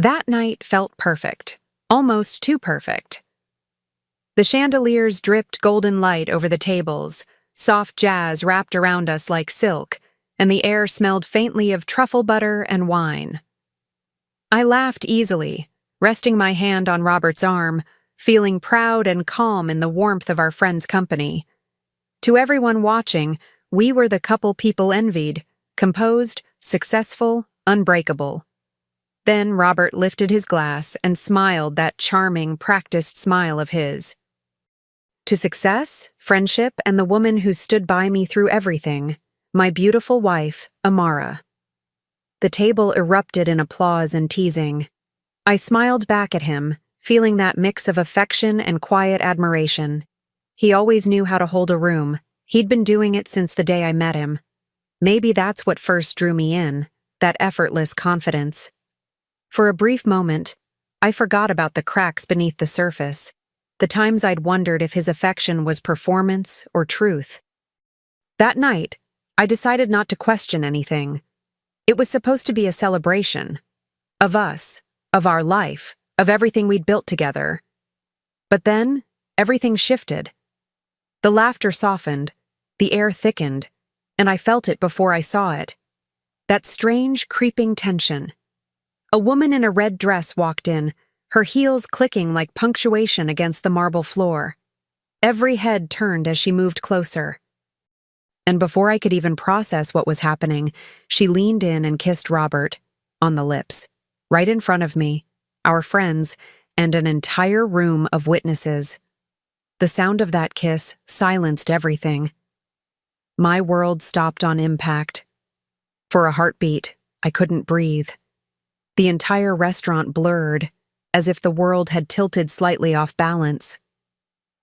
That night felt perfect, almost too perfect. The chandeliers dripped golden light over the tables, soft jazz wrapped around us like silk, and the air smelled faintly of truffle butter and wine. I laughed easily, resting my hand on Robert's arm, feeling proud and calm in the warmth of our friend's company. To everyone watching, we were the couple people envied, composed, successful, unbreakable. Then Robert lifted his glass and smiled that charming, practiced smile of his. To success, friendship, and the woman who stood by me through everything, my beautiful wife, Amara. The table erupted in applause and teasing. I smiled back at him, feeling that mix of affection and quiet admiration. He always knew how to hold a room. He'd been doing it since the day I met him. Maybe that's what first drew me in, that effortless confidence. For a brief moment, I forgot about the cracks beneath the surface, the times I'd wondered if his affection was performance or truth. That night, I decided not to question anything. It was supposed to be a celebration. Of us, of our life, of everything we'd built together. But then, everything shifted. The laughter softened, the air thickened, and I felt it before I saw it. That strange, creeping tension. A woman in a red dress walked in, her heels clicking like punctuation against the marble floor. Every head turned as she moved closer. And before I could even process what was happening, she leaned in and kissed Robert, on the lips, right in front of me, our friends, and an entire room of witnesses. The sound of that kiss silenced everything. My world stopped on impact. For a heartbeat, I couldn't breathe. The entire restaurant blurred, as if the world had tilted slightly off balance.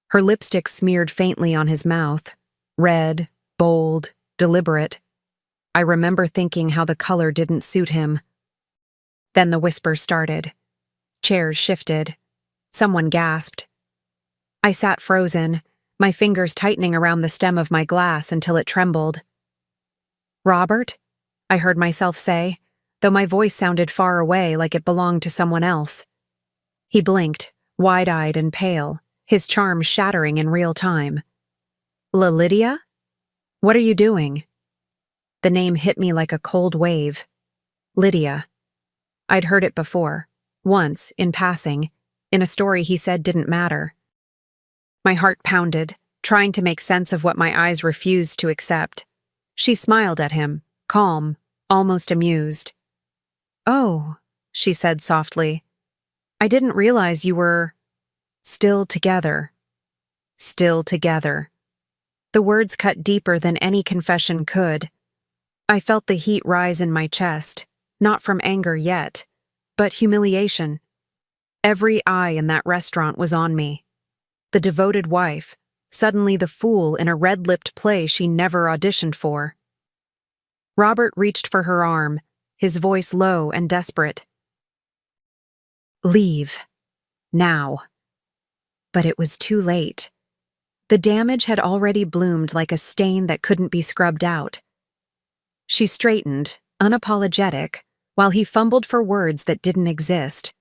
Her lipstick smeared faintly on his mouth, red, bold, deliberate. I remember thinking how the color didn't suit him. Then the whisper started. Chairs shifted. Someone gasped. I sat frozen, my fingers tightening around the stem of my glass until it trembled. "Robert?" I heard myself say, though my voice sounded far away like it belonged to someone else. He blinked, wide-eyed and pale, his charm shattering in real time. "Lydia? What are you doing?" The name hit me like a cold wave. Lydia. I'd heard it before, once, in passing, in a story he said didn't matter. My heart pounded, trying to make sense of what my eyes refused to accept. She smiled at him, calm, almost amused. "Oh," she said softly. "I didn't realize you were still together." Still together. The words cut deeper than any confession could. I felt the heat rise in my chest, not from anger yet, but humiliation. Every eye in that restaurant was on me. The devoted wife, suddenly the fool in a red-lipped play she never auditioned for. Robert reached for her arm, his voice low and desperate. "Leave. Now." But it was too late. The damage had already bloomed like a stain that couldn't be scrubbed out. She straightened, unapologetic, while he fumbled for words that didn't exist.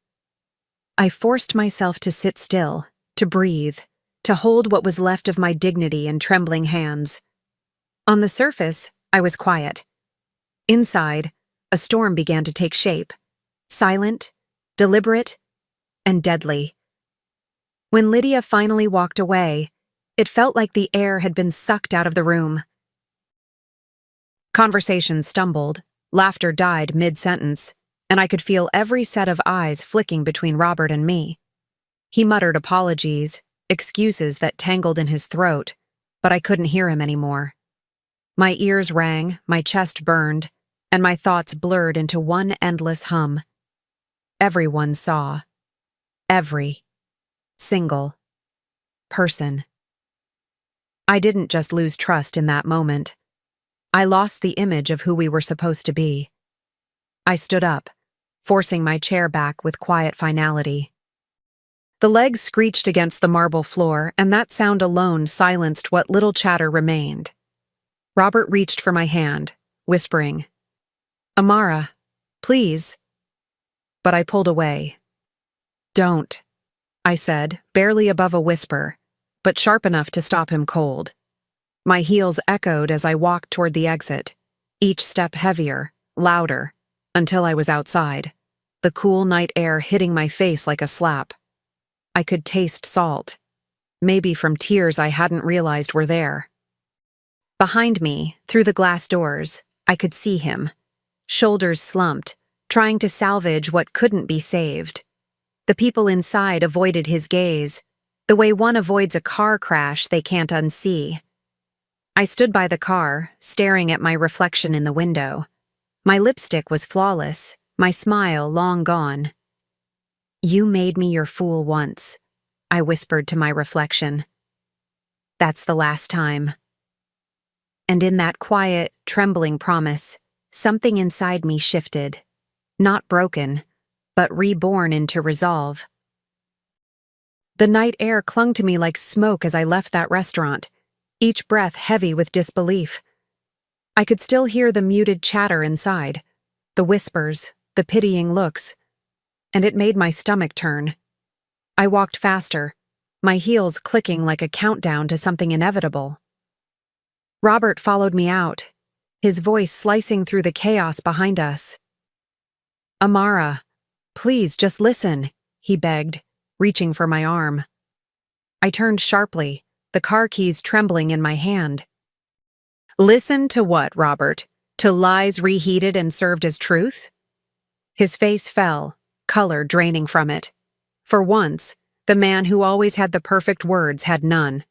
I forced myself to sit still, to breathe, to hold what was left of my dignity in trembling hands. On the surface, I was quiet. Inside, a storm began to take shape, silent, deliberate, and deadly. When Lydia finally walked away, it felt like the air had been sucked out of the room. Conversation stumbled, laughter died mid-sentence, and I could feel every set of eyes flicking between Robert and me. He muttered apologies, excuses that tangled in his throat, but I couldn't hear him anymore. My ears rang, my chest burned, and my thoughts blurred into one endless hum. Everyone saw. Every single person. I didn't just lose trust in that moment. I lost the image of who we were supposed to be. I stood up, forcing my chair back with quiet finality. The legs screeched against the marble floor, and that sound alone silenced what little chatter remained. Robert reached for my hand, whispering, "Amara, please." but I pulled away. "Don't," I said, barely above a whisper, but sharp enough to stop him cold. My heels echoed as I walked toward the exit, each step heavier, louder, until I was outside, the cool night air hitting my face like a slap. I could taste salt, maybe from tears I hadn't realized were there. Behind me, through the glass doors, I could see him, shoulders slumped, trying to salvage what couldn't be saved. The people inside avoided his gaze, the way one avoids a car crash they can't unsee. I stood by the car, staring at my reflection in the window. My lipstick was flawless, my smile long gone. "You made me your fool once," I whispered to my reflection. "That's the last time." And in that quiet, trembling promise, something inside me shifted. Not broken, but reborn into resolve. The night air clung to me like smoke as I left that restaurant, each breath heavy with disbelief. I could still hear the muted chatter inside, the whispers, the pitying looks, and it made my stomach turn. I walked faster, my heels clicking like a countdown to something inevitable. Robert followed me out, his voice slicing through the chaos behind us. "Amara, please just listen," he begged, reaching for my arm. I turned sharply, the car keys trembling in my hand. "Listen to what, Robert? To lies reheated and served as truth?" His face fell, color draining from it. For once, the man who always had the perfect words had none.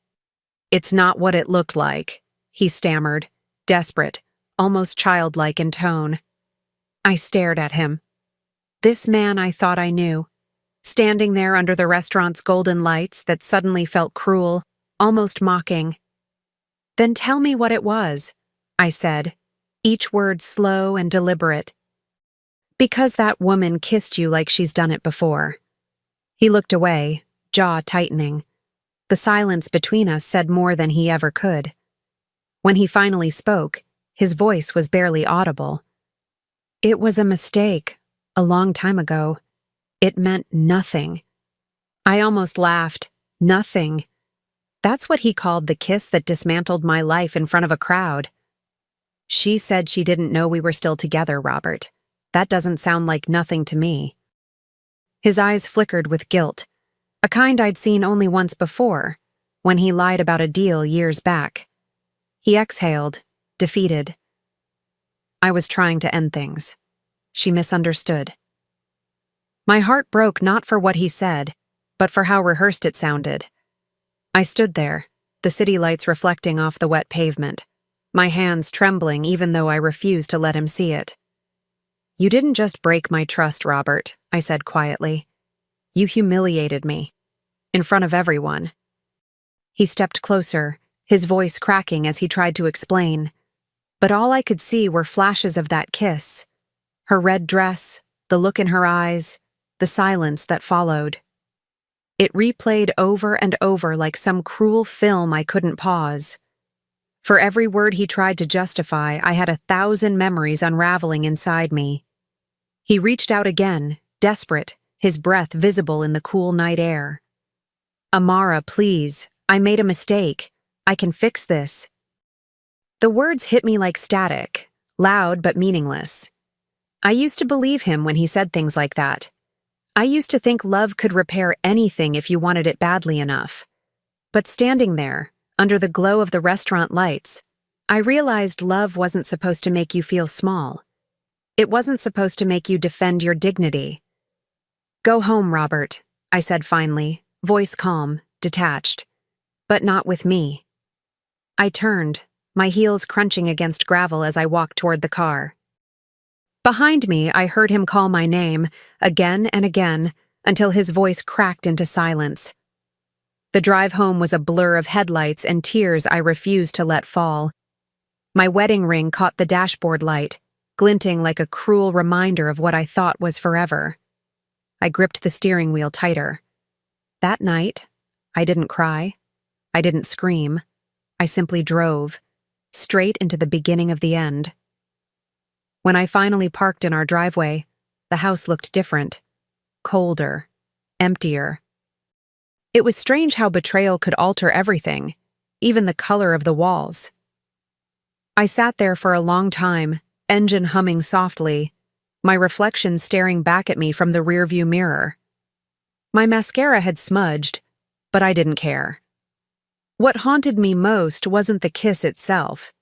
"It's not what it looked like," he stammered, desperate, almost childlike in tone. I stared at him. This man I thought I knew, standing there under the restaurant's golden lights that suddenly felt cruel, almost mocking. "Then tell me what it was," I said, each word slow and deliberate. "Because that woman kissed you like she's done it before." He looked away, jaw tightening. The silence between us said more than he ever could. When he finally spoke, his voice was barely audible. "It was a mistake, a long time ago. It meant nothing." I almost laughed. Nothing. That's what he called the kiss that dismantled my life in front of a crowd. "She said she didn't know we were still together, Robert. That doesn't sound like nothing to me." His eyes flickered with guilt, a kind I'd seen only once before, when he lied about a deal years back. He exhaled, defeated. "I was trying to end things. She misunderstood." My heart broke not for what he said, but for how rehearsed it sounded. I stood there, the city lights reflecting off the wet pavement, my hands trembling even though I refused to let him see it. "You didn't just break my trust, Robert," I said quietly. "You humiliated me. In front of everyone." He stepped closer, his voice cracking as he tried to explain. But all I could see were flashes of that kiss. Her red dress, the look in her eyes, the silence that followed. It replayed over and over like some cruel film I couldn't pause. For every word he tried to justify, I had 1,000 memories unraveling inside me. He reached out again, desperate, his breath visible in the cool night air. "Amara, please, I made a mistake. I can fix this." The words hit me like static, loud but meaningless. I used to believe him when he said things like that. I used to think love could repair anything if you wanted it badly enough. But standing there, under the glow of the restaurant lights, I realized love wasn't supposed to make you feel small. It wasn't supposed to make you defend your dignity. "Go home, Robert," I said finally, voice calm, detached. "But not with me." I turned, my heels crunching against gravel as I walked toward the car. Behind me, I heard him call my name, again and again, until his voice cracked into silence. The drive home was a blur of headlights and tears I refused to let fall. My wedding ring caught the dashboard light, glinting like a cruel reminder of what I thought was forever. I gripped the steering wheel tighter. That night, I didn't cry. I didn't scream. I simply drove, straight into the beginning of the end. When I finally parked in our driveway, the house looked different. colder, emptier. It was strange how betrayal could alter everything, even the color of the walls. I sat there for a long time, engine humming softly, my reflection staring back at me from the rearview mirror. My mascara had smudged, but I didn't care. What haunted me most wasn't the kiss itself.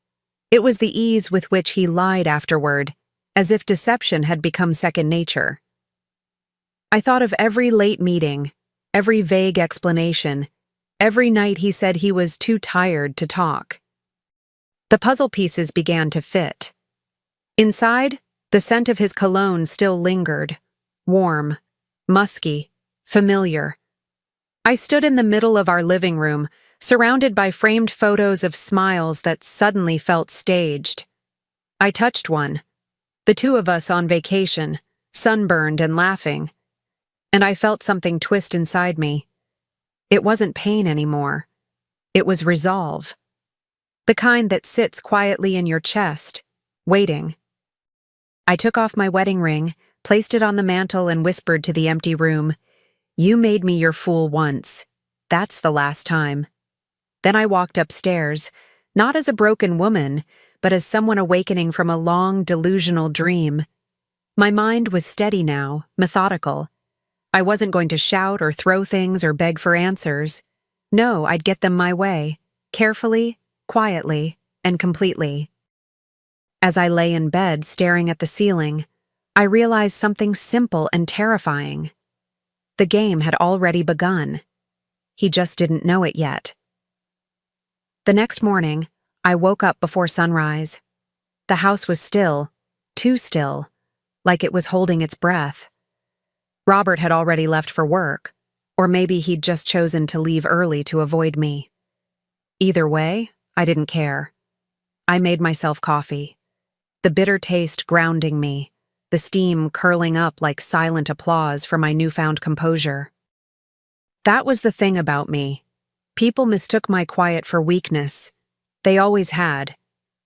It was the ease with which he lied afterward, as if deception had become second nature. I thought of every late meeting, every vague explanation, every night he said he was too tired to talk. The puzzle pieces began to fit. Inside, the scent of his cologne still lingered, warm, musky, familiar. I stood in the middle of our living room, surrounded by framed photos of smiles that suddenly felt staged. I touched one, the two of us on vacation, sunburned and laughing, and I felt something twist inside me. It wasn't pain anymore. It was resolve. The kind that sits quietly in your chest, waiting. I took off my wedding ring, placed it on the mantel, and whispered to the empty room, "You made me your fool once. That's the last time." Then I walked upstairs, not as a broken woman, but as someone awakening from a long, delusional dream. My mind was steady now, methodical. I wasn't going to shout or throw things or beg for answers. No, I'd get them my way, carefully, quietly, and completely. As I lay in bed staring at the ceiling, I realized something simple and terrifying. The game had already begun. He just didn't know it yet. The next morning, I woke up before sunrise. The house was still, too still, like it was holding its breath. Robert had already left for work, or maybe he'd just chosen to leave early to avoid me. Either way, I didn't care. I made myself coffee, the bitter taste grounding me, the steam curling up like silent applause for my newfound composure. That was the thing about me. People mistook my quiet for weakness. They always had.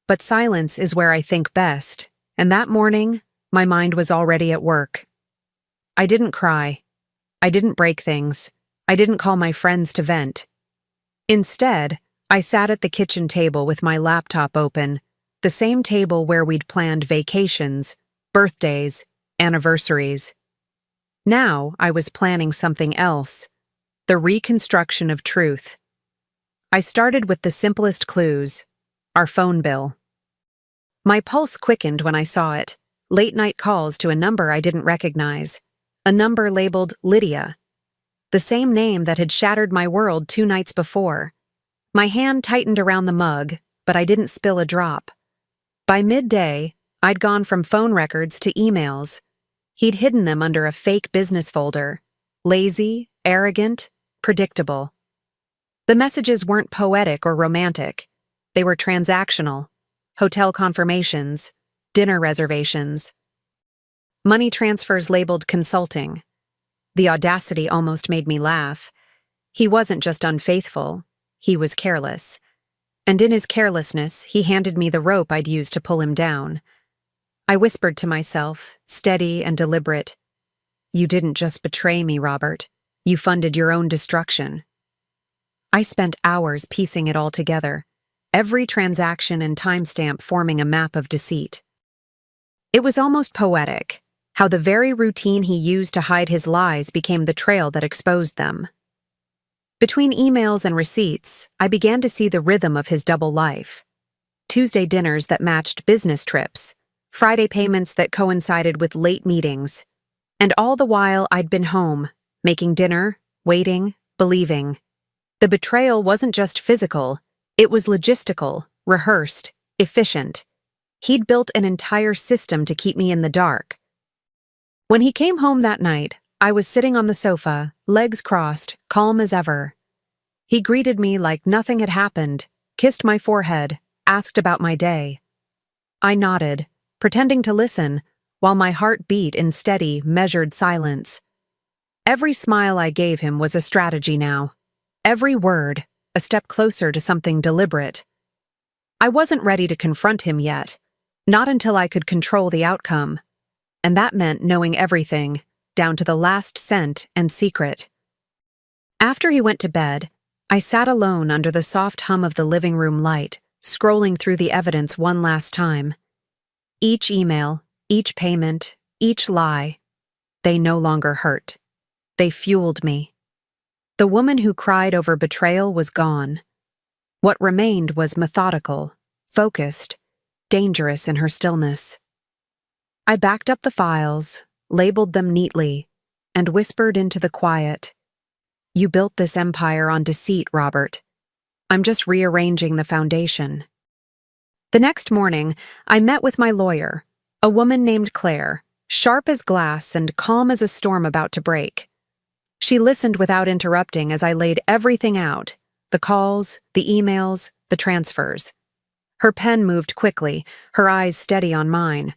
But silence is where I think best, and that morning, my mind was already at work. I didn't cry. I didn't break things. I didn't call my friends to vent. Instead, I sat at the kitchen table with my laptop open, the same table where we'd planned vacations, birthdays, anniversaries. Now I was planning something else, the reconstruction of truth. I started with the simplest clues, our phone bill. My pulse quickened when I saw it, late-night calls to a number I didn't recognize, a number labeled Lydia, the same name that had shattered my world 2 nights before. My hand tightened around the mug, but I didn't spill a drop. By midday, I'd gone from phone records to emails. He'd hidden them under a fake business folder. Lazy, arrogant, predictable. The messages weren't poetic or romantic. They were transactional. Hotel confirmations, dinner reservations. Money transfers labeled consulting. The audacity almost made me laugh. He wasn't just unfaithful, he was careless. And in his carelessness, he handed me the rope I'd use to pull him down. I whispered to myself, steady and deliberate, "You didn't just betray me, Robert. You funded your own destruction." I spent hours piecing it all together, every transaction and timestamp forming a map of deceit. It was almost poetic, how the very routine he used to hide his lies became the trail that exposed them. Between emails and receipts, I began to see the rhythm of his double life. Tuesday dinners that matched business trips, Friday payments that coincided with late meetings, and all the while I'd been home, making dinner, waiting, believing. The betrayal wasn't just physical, it was logistical, rehearsed, efficient. He'd built an entire system to keep me in the dark. When he came home that night, I was sitting on the sofa, legs crossed, calm as ever. He greeted me like nothing had happened, kissed my forehead, asked about my day. I nodded, pretending to listen, while my heart beat in steady, measured silence. Every smile I gave him was a strategy now. Every word, a step closer to something deliberate. I wasn't ready to confront him yet, not until I could control the outcome. And that meant knowing everything, down to the last cent and secret. After he went to bed, I sat alone under the soft hum of the living room light, scrolling through the evidence one last time. Each email, each payment, each lie, they no longer hurt. They fueled me. The woman who cried over betrayal was gone. What remained was methodical, focused, dangerous in her stillness. I backed up the files, labeled them neatly, and whispered into the quiet, "You built this empire on deceit, Robert. I'm just rearranging the foundation." The next morning, I met with my lawyer, a woman named Claire, sharp as glass and calm as a storm about to break. She listened without interrupting as I laid everything out, the calls, the emails, the transfers. Her pen moved quickly, her eyes steady on mine.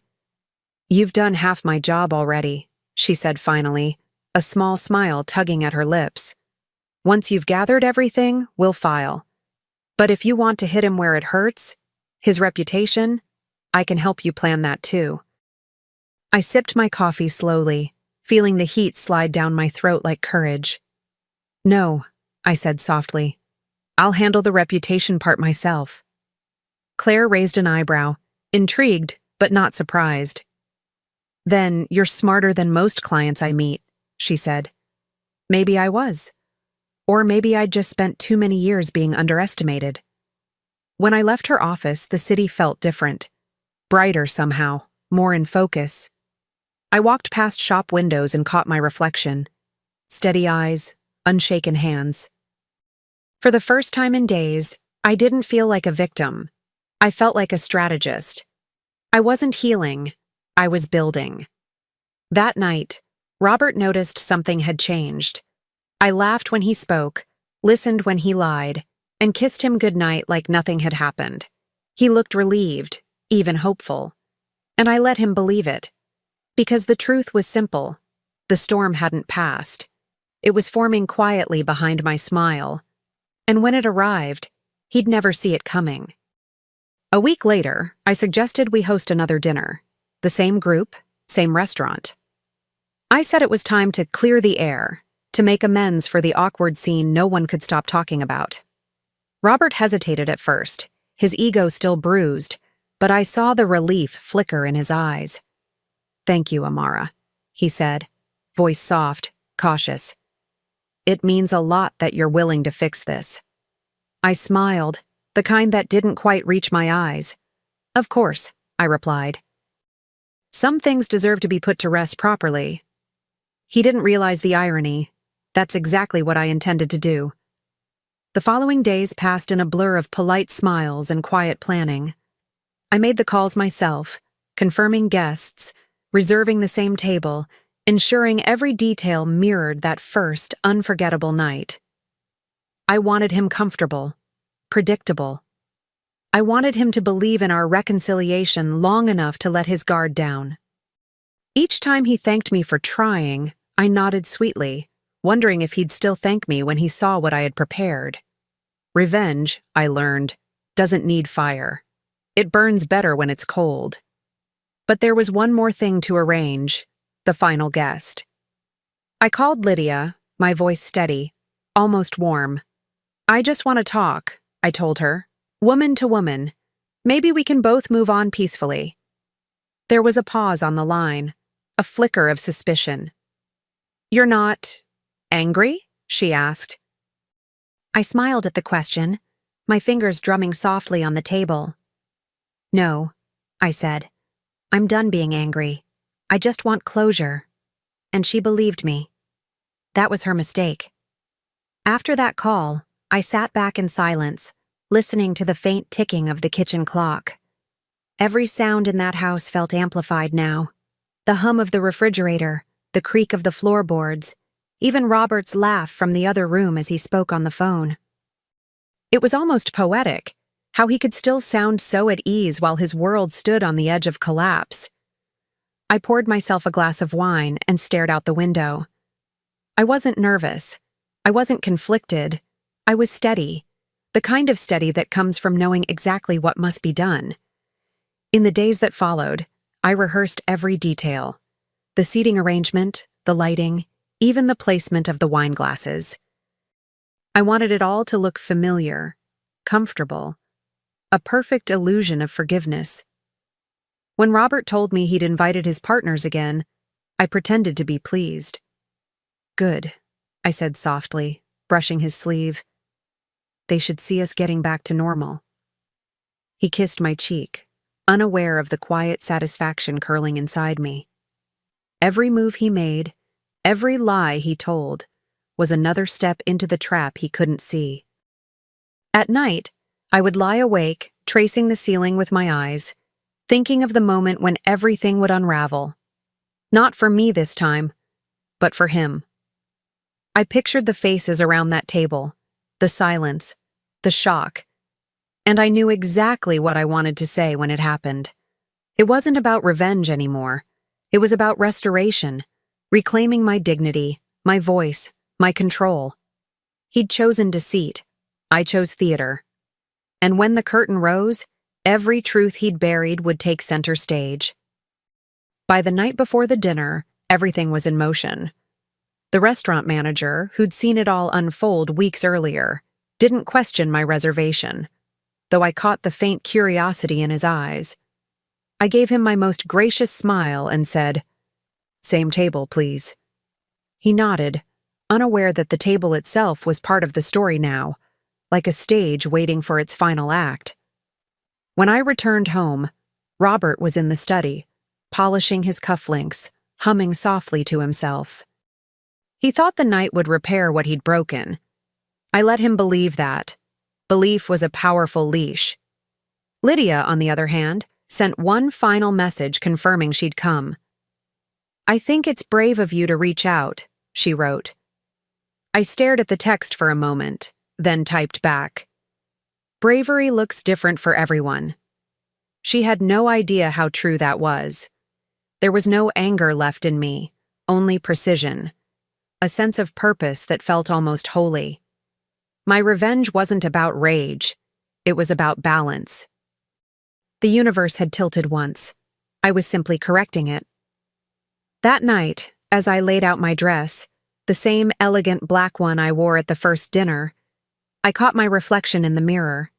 "You've done half my job already," she said finally, a small smile tugging at her lips. "Once you've gathered everything, we'll file. But if you want to hit him where it hurts, his reputation, I can help you plan that too." I sipped my coffee slowly, feeling the heat slide down my throat like courage. "No," I said softly. "I'll handle the reputation part myself." Claire raised an eyebrow, intrigued but not surprised. "Then you're smarter than most clients I meet," she said. Maybe I was. Or maybe I'd just spent too many years being underestimated. When I left her office, the city felt different. Brighter somehow, more in focus. I walked past shop windows and caught my reflection. Steady eyes, unshaken hands. For the first time in days, I didn't feel like a victim. I felt like a strategist. I wasn't healing, I was building. That night, Robert noticed something had changed. I laughed when he spoke, listened when he lied, and kissed him goodnight like nothing had happened. He looked relieved, even hopeful. And I let him believe it. Because the truth was simple. The storm hadn't passed. It was forming quietly behind my smile. And when it arrived, he'd never see it coming. A week later, I suggested we host another dinner. The same group, same restaurant. I said it was time to clear the air, to make amends for the awkward scene no one could stop talking about. Robert hesitated at first, his ego still bruised, but I saw the relief flicker in his eyes. "Thank you, Amara," he said, voice soft, cautious. "It means a lot that you're willing to fix this." I smiled, the kind that didn't quite reach my eyes. "Of course," I replied. "Some things deserve to be put to rest properly." He didn't realize the irony. That's exactly what I intended to do. The following days passed in a blur of polite smiles and quiet planning. I made the calls myself, confirming guests, reserving the same table, ensuring every detail mirrored that first, unforgettable night. I wanted him comfortable, predictable. I wanted him to believe in our reconciliation long enough to let his guard down. Each time he thanked me for trying, I nodded sweetly, wondering if he'd still thank me when he saw what I had prepared. Revenge, I learned, doesn't need fire. It burns better when it's cold. But there was one more thing to arrange, the final guest. I called Lydia, my voice steady, almost warm. "I just want to talk," I told her, woman to woman. "Maybe we can both move on peacefully." There was a pause on the line, a flicker of suspicion. "You're not angry?" she asked. I smiled at the question, my fingers drumming softly on the table. "No," I said. "I'm done being angry. I just want closure." And she believed me. That was her mistake. After that call, I sat back in silence, listening to the faint ticking of the kitchen clock. Every sound in that house felt amplified now. The hum of the refrigerator, the creak of the floorboards, even Robert's laugh from the other room as he spoke on the phone. It was almost poetic, how he could still sound so at ease while his world stood on the edge of collapse. I poured myself a glass of wine and stared out the window. I wasn't nervous. I wasn't conflicted. I was steady, the kind of steady that comes from knowing exactly what must be done. In the days that followed, I rehearsed every detail. The seating arrangement, the lighting, even the placement of the wine glasses. I wanted it all to look familiar, comfortable, a perfect illusion of forgiveness. When Robert told me he'd invited his partners again, I pretended to be pleased. "Good," I said softly, brushing his sleeve. "They should see us getting back to normal." He kissed my cheek, unaware of the quiet satisfaction curling inside me. Every move he made, every lie he told, was another step into the trap he couldn't see. At night, I would lie awake, tracing the ceiling with my eyes, thinking of the moment when everything would unravel. Not for me this time, but for him. I pictured the faces around that table, the silence, the shock, and I knew exactly what I wanted to say when it happened. It wasn't about revenge anymore. It was about restoration, reclaiming my dignity, my voice, my control. He'd chosen deceit. I chose theater. And when the curtain rose, every truth he'd buried would take center stage. By the night before the dinner, everything was in motion. The restaurant manager, who'd seen it all unfold weeks earlier, didn't question my reservation, though I caught the faint curiosity in his eyes. I gave him my most gracious smile and said, "Same table, please." He nodded, unaware that the table itself was part of the story now, like a stage waiting for its final act. When I returned home, Robert was in the study, polishing his cufflinks, humming softly to himself. He thought the night would repair what he'd broken. I let him believe that. Belief was a powerful leash. Lydia, on the other hand, sent one final message confirming she'd come. "I think it's brave of you to reach out," she wrote. I stared at the text for a moment, then typed back. "Bravery looks different for everyone." She had no idea how true that was. There was no anger left in me, only precision, a sense of purpose that felt almost holy. My revenge wasn't about rage, it was about balance. The universe had tilted once. I was simply correcting it. That night, as I laid out my dress, the same elegant black one I wore at the first dinner, I caught my reflection in the mirror.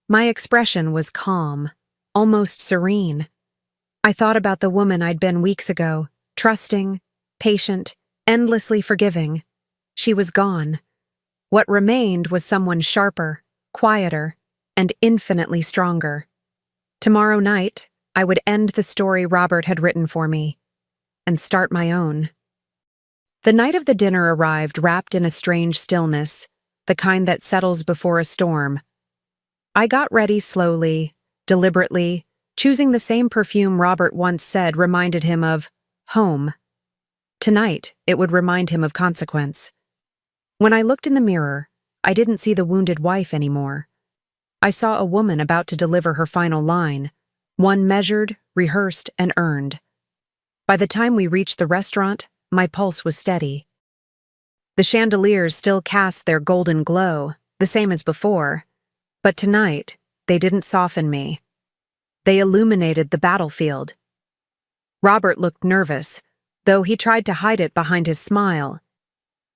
My expression was calm, almost serene. I thought about the woman I'd been weeks ago, trusting, patient, endlessly forgiving. She was gone. What remained was someone sharper, quieter, and infinitely stronger. Tomorrow night, I would end the story Robert had written for me, and start my own. The night of the dinner arrived wrapped in a strange stillness, the kind that settles before a storm. I got ready slowly, deliberately, choosing the same perfume Robert once said reminded him of home. Tonight, it would remind him of consequence. When I looked in the mirror, I didn't see the wounded wife anymore. I saw a woman about to deliver her final line, one measured, rehearsed, and earned. By the time we reached the restaurant, my pulse was steady. The chandeliers still cast their golden glow, the same as before, but tonight, they didn't soften me. They illuminated the battlefield. Robert looked nervous, though he tried to hide it behind his smile.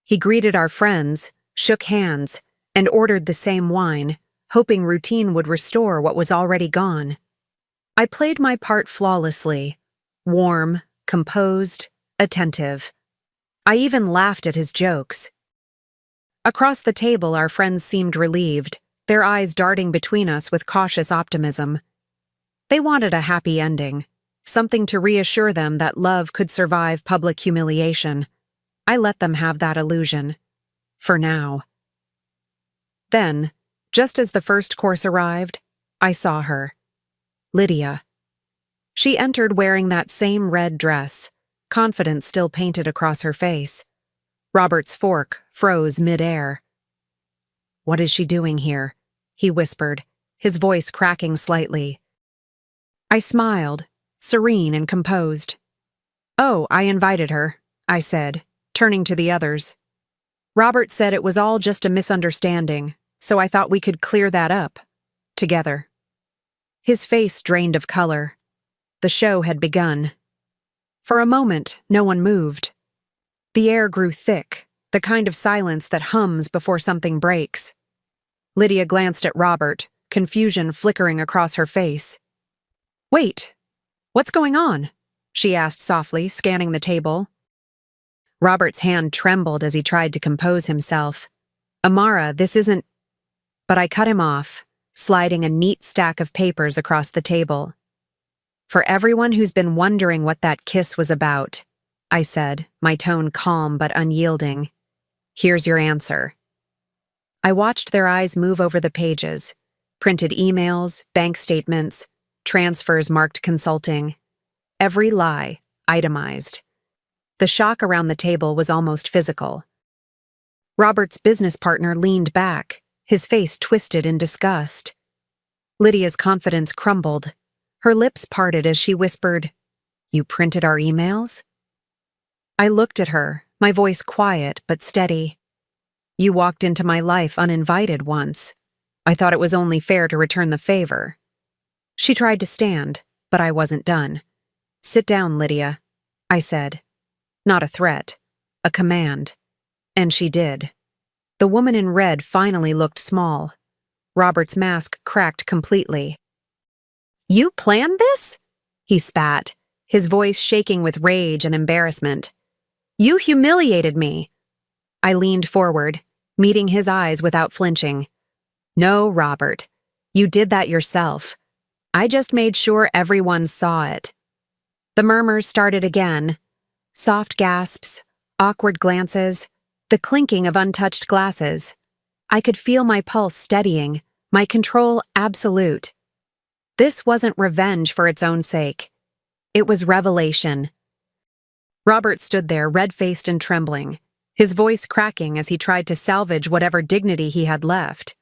He greeted our friends, shook hands, and ordered the same wine, hoping routine would restore what was already gone. I played my part flawlessly, warm, composed, attentive. I even laughed at his jokes. Across the table, our friends seemed relieved, their eyes darting between us with cautious optimism. They wanted a happy ending, something to reassure them that love could survive public humiliation. I let them have that illusion. For now. Then, just as the first course arrived, I saw her. Lydia. She entered wearing that same red dress, confidence still painted across her face. Robert's fork froze mid-air. "What is she doing here?" he whispered, his voice cracking slightly. I smiled, serene and composed. "Oh, I invited her," I said, turning to the others. "Robert said it was all just a misunderstanding, so I thought we could clear that up. Together." His face drained of color. The show had begun. For a moment, no one moved. The air grew thick, the kind of silence that hums before something breaks. Lydia glanced at Robert, confusion flickering across her face. "Wait, what's going on?" she asked softly, scanning the table. Robert's hand trembled as he tried to compose himself. "Amara, this isn't—" But I cut him off, sliding a neat stack of papers across the table. "For everyone who's been wondering what that kiss was about," I said, my tone calm but unyielding, "here's your answer." I watched their eyes move over the pages, printed emails, bank statements, transfers marked consulting. Every lie, itemized. The shock around the table was almost physical. Robert's business partner leaned back, his face twisted in disgust. Lydia's confidence crumbled. Her lips parted as she whispered, "You printed our emails?" I looked at her, my voice quiet but steady. "You walked into my life uninvited once. I thought it was only fair to return the favor." She tried to stand, but I wasn't done. "Sit down, Lydia," I said. Not a threat, a command. And she did. The woman in red finally looked small. Robert's mask cracked completely. "You planned this?" he spat, his voice shaking with rage and embarrassment. "You humiliated me." I leaned forward, meeting his eyes without flinching. "No, Robert, you did that yourself. I just made sure everyone saw it." The murmurs started again. Soft gasps, awkward glances, the clinking of untouched glasses. I could feel my pulse steadying, my control absolute. This wasn't revenge for its own sake. It was revelation. Robert stood there, red-faced and trembling, his voice cracking as he tried to salvage whatever dignity he had left.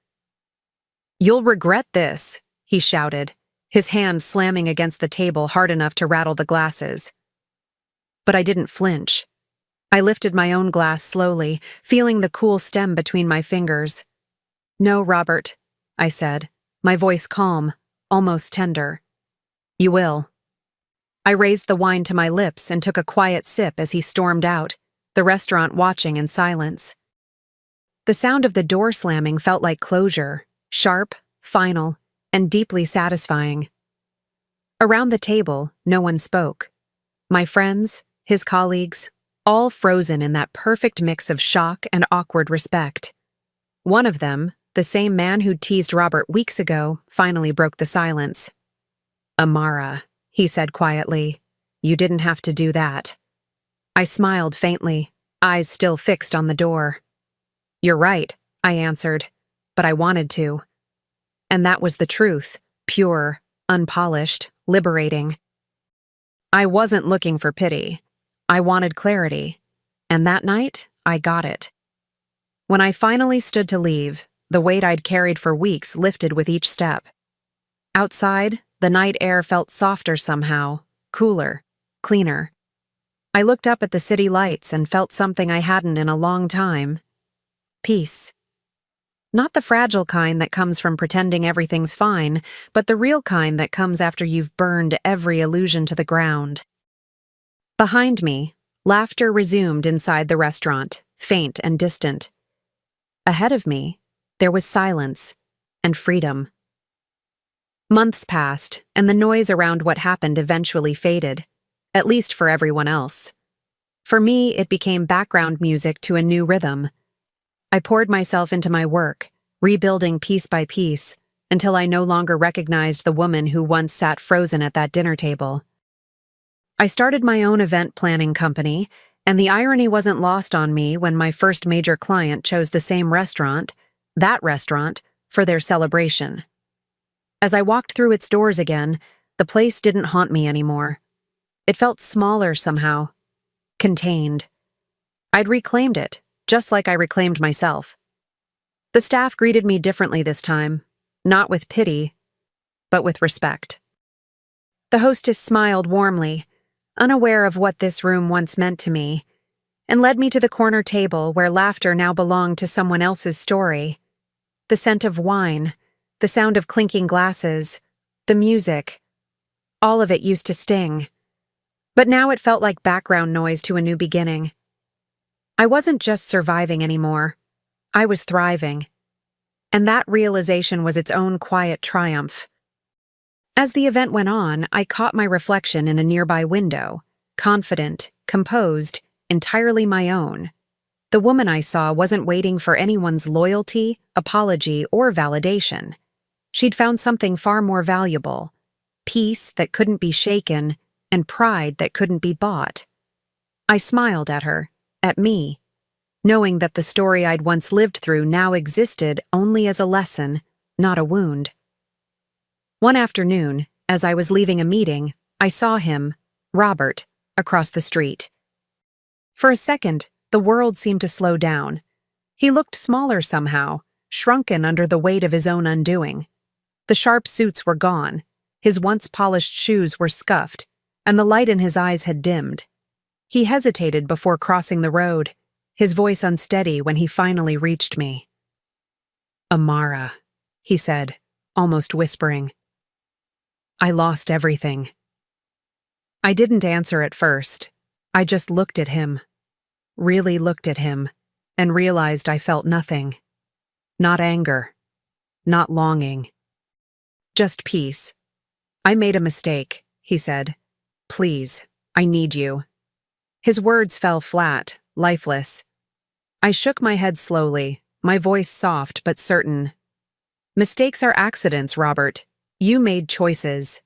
"You'll regret this," he shouted, his hand slamming against the table hard enough to rattle the glasses. But I didn't flinch. I lifted my own glass slowly, feeling the cool stem between my fingers. "No, Robert," I said, my voice calm, almost tender. "You will." I raised the wine to my lips and took a quiet sip as he stormed out, the restaurant watching in silence. The sound of the door slamming felt like closure, sharp, final, and deeply satisfying. Around the table, no one spoke. My friends, his colleagues, all frozen in that perfect mix of shock and awkward respect. One of them, the same man who'd teased Robert weeks ago, finally broke the silence. "Amara," he said quietly, "you didn't have to do that." I smiled faintly, eyes still fixed on the door. "You're right," I answered, "but I wanted to." And that was the truth, pure, unpolished, liberating. I wasn't looking for pity. I wanted clarity. And that night, I got it. When I finally stood to leave, the weight I'd carried for weeks lifted with each step. Outside, the night air felt softer somehow, cooler, cleaner. I looked up at the city lights and felt something I hadn't in a long time. Peace. Not the fragile kind that comes from pretending everything's fine, but the real kind that comes after you've burned every illusion to the ground. Behind me, laughter resumed inside the restaurant, faint and distant. Ahead of me, there was silence and freedom. Months passed, and the noise around what happened eventually faded, at least for everyone else. For me, it became background music to a new rhythm. I poured myself into my work, rebuilding piece by piece, until I no longer recognized the woman who once sat frozen at that dinner table. I started my own event planning company, and the irony wasn't lost on me when my first major client chose the same restaurant, that restaurant, for their celebration. As I walked through its doors again, the place didn't haunt me anymore. It felt smaller somehow, contained. I'd reclaimed it, just like I reclaimed myself. The staff greeted me differently this time, not with pity, but with respect. The hostess smiled warmly, unaware of what this room once meant to me, and led me to the corner table where laughter now belonged to someone else's story. The scent of wine, the sound of clinking glasses, the music, all of it used to sting. But now it felt like background noise to a new beginning. I wasn't just surviving anymore. I was thriving. And that realization was its own quiet triumph. As the event went on, I caught my reflection in a nearby window, confident, composed, entirely my own. The woman I saw wasn't waiting for anyone's loyalty, apology, or validation. She'd found something far more valuable: peace that couldn't be shaken, and pride that couldn't be bought. I smiled at her, at me, knowing that the story I'd once lived through now existed only as a lesson, not a wound. One afternoon, as I was leaving a meeting, I saw him, Robert, across the street. For a second, the world seemed to slow down. He looked smaller somehow, shrunken under the weight of his own undoing. The sharp suits were gone, his once polished shoes were scuffed, and the light in his eyes had dimmed. He hesitated before crossing the road, his voice unsteady when he finally reached me. "Amara," he said, almost whispering. "I lost everything." I didn't answer at first. I just looked at him, really looked at him, and realized I felt nothing. Not anger, not longing. Just peace. "I made a mistake," he said. "Please, I need you." His words fell flat, lifeless. I shook my head slowly, my voice soft but certain. "Mistakes are accidents, Robert. You made choices."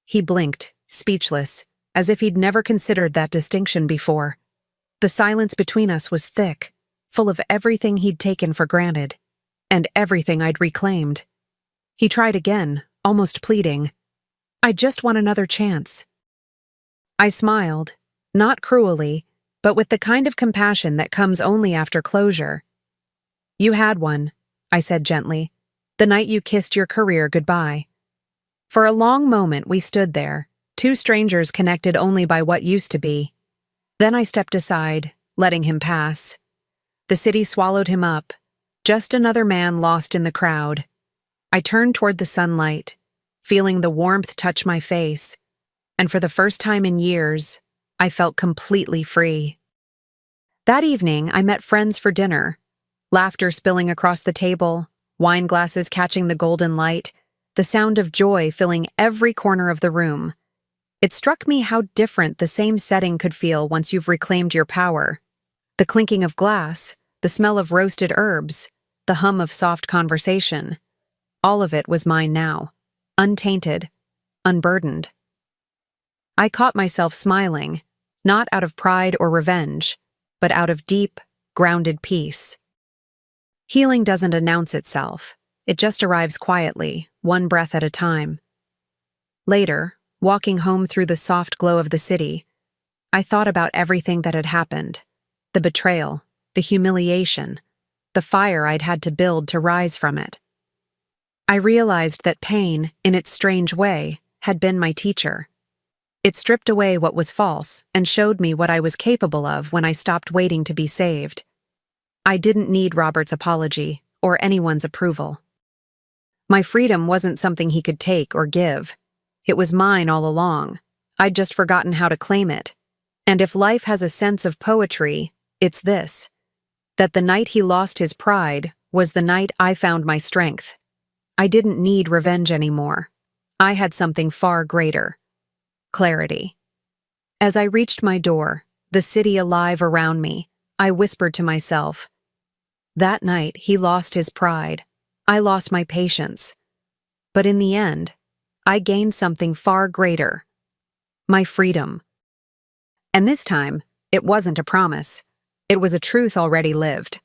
He blinked, speechless, as if he'd never considered that distinction before. The silence between us was thick, full of everything he'd taken for granted, and everything I'd reclaimed. He tried again, almost pleading. "I just want another chance." I smiled, not cruelly, but with the kind of compassion that comes only after closure. "You had one," I said gently, "the night you kissed your career goodbye." For a long moment we stood there, two strangers connected only by what used to be. Then I stepped aside, letting him pass. The city swallowed him up, just another man lost in the crowd. I turned toward the sunlight, feeling the warmth touch my face, and for the first time in years, I felt completely free. That evening, I met friends for dinner, laughter spilling across the table, wine glasses catching the golden light, the sound of joy filling every corner of the room. It struck me how different the same setting could feel once you've reclaimed your power. The clinking of glass, the smell of roasted herbs, the hum of soft conversation. All of it was mine now, untainted, unburdened. I caught myself smiling, not out of pride or revenge, but out of deep, grounded peace. Healing doesn't announce itself. It just arrives quietly, one breath at a time. Later, walking home through the soft glow of the city, I thought about everything that had happened. The betrayal, the humiliation, the fire I'd had to build to rise from it. I realized that pain, in its strange way, had been my teacher. It stripped away what was false and showed me what I was capable of when I stopped waiting to be saved. I didn't need Robert's apology or anyone's approval. My freedom wasn't something he could take or give. It was mine all along. I'd just forgotten how to claim it. And if life has a sense of poetry, it's this: that the night he lost his pride was the night I found my strength. I didn't need revenge anymore. I had something far greater: clarity. As I reached my door, the city alive around me, I whispered to myself, that night he lost his pride. I lost my patience. But in the end, I gained something far greater: my freedom. And this time, it wasn't a promise. It was a truth already lived.